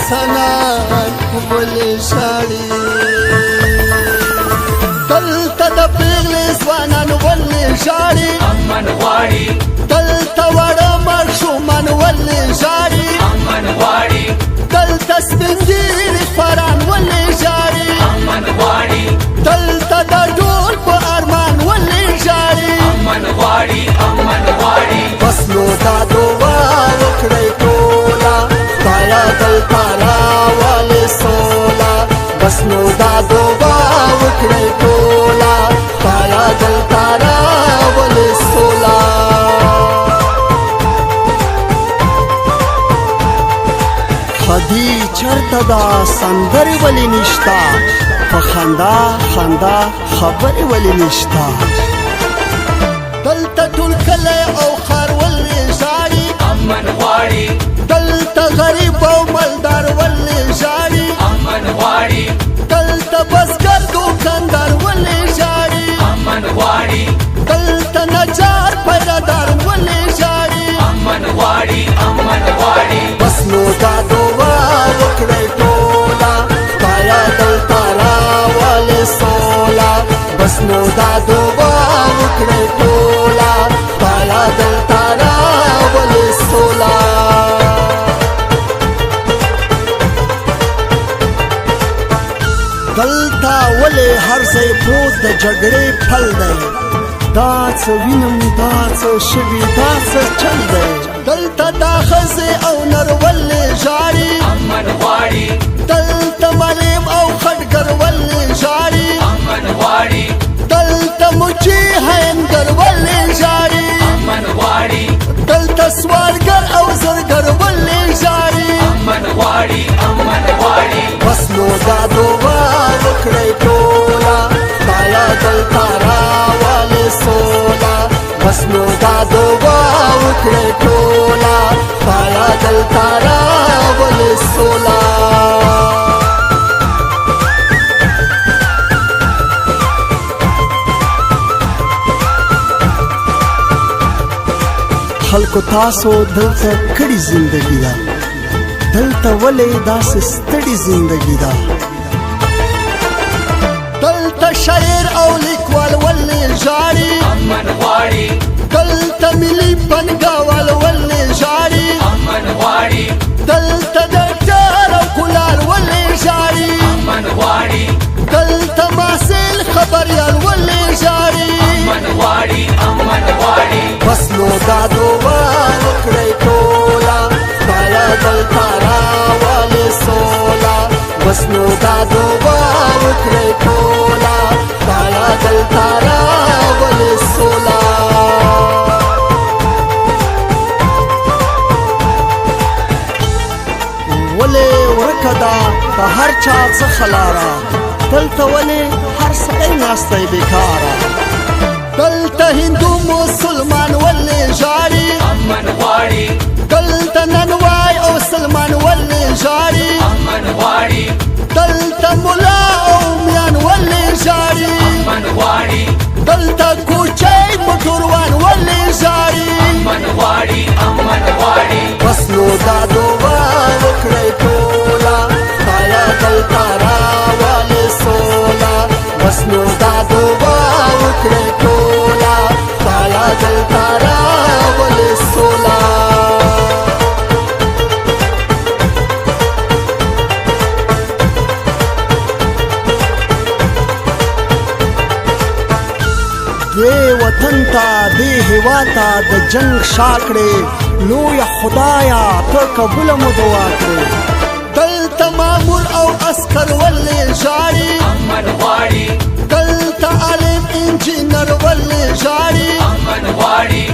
سنان ولې ژاړي دلته د پیغلې ځوانان ولې ژاړي امن غواړي دلته واړه ماشومان ولې ژاړي امن غواړي دلته سپین ږیري خواران ولې ژاړي امن غواړي دلته د ډول په ارمان ولې ژاړي امن غواړي امن غواړي بس نو دا دعا وکړئ ټوله خدایه دلته راولې سوله بس نو دا دعا وکړئ ټوله خدایه دلته راولې سوله خدي چرته دا سندرې ولې نشته په خندا خندا خبرې ولې نشته دلته ټول کلی او ښار ولې ژاړي امن غواړي دلته غریب او مالدار ولې ژاړي امن غواړي دلته بزګر دوکاندار ولې ژاړي امن غواړي دلته نجار پیرهدار ولې ژاړي امن غواړي امن غواړي بس نو دا دعا وکړئ ټوله خدایه دلته راولې سوله بس نو دا دعا وکړئ ټوله خدایه دلته راولې سوله دلته ولې هر ځای پروت د جګړې پل دی دا څه وینم دا څه شوي دا څه چل دی دلته دا ښځې او نر ولې ژاړي امن غواړي دلته معلم او خټګر ولې ژاړي امن غواړي دلته مچي هینګر ولې ژاړي امن غواړي دلته سوالګر او زرګر ولې ژاړي امن غواړي امن غواړي بس نو دا دعا وکړئ ټوله خدایه دلته راولې سوله بس نو دا دعا وکړئ ټوله خدایه دلته راولې سوله خلکو تاسو دلته کړي زندگی ده دلته ولې داسې ستړي زندگی ده دلته شاعر او لیکوال ولې ژاړي امن غواړي دلته ملي پنګاوال ولې ژاړي امن غواړي دلته ډاکټر او کولار ولې ژاړي امن غواړي دلته محصل خبریال ولې ژاړي امن غواړي امن غواړي بس نو دا دعا وکړئ ټوله خدایه دلته راولې سوله بس نو دا دعا وکړئ ټوله خدایه دلته راولې سوله ولې ورکه ده په هر چا څخه لاره دلته ولې هر سړی ناستی بېکاره دلته هندو مسلمان ولې ژاړي امن غواړي دلته ننوای او سلمان ولې ژاړي امن غواړي دلته ملا او میان ولې ژاړي امن غواړي دلته کوچی موټروان ولې ژاړي امن غواړي امن غواړي بس نو دا دعا وکړئ ټوله خدایه دلته راولې سوله بس نو دا دعا وکړئ ټوله خدایه دلته راولې سوله دې وطن ته دې هېواد ته د جنګ شا کړې لویه خدایه ته قبوله مو دعا کړې دلته مامور او عسکر ولې ژاړي امن غواړي دلته عالم انجینر ولې ژاړي امن غواړي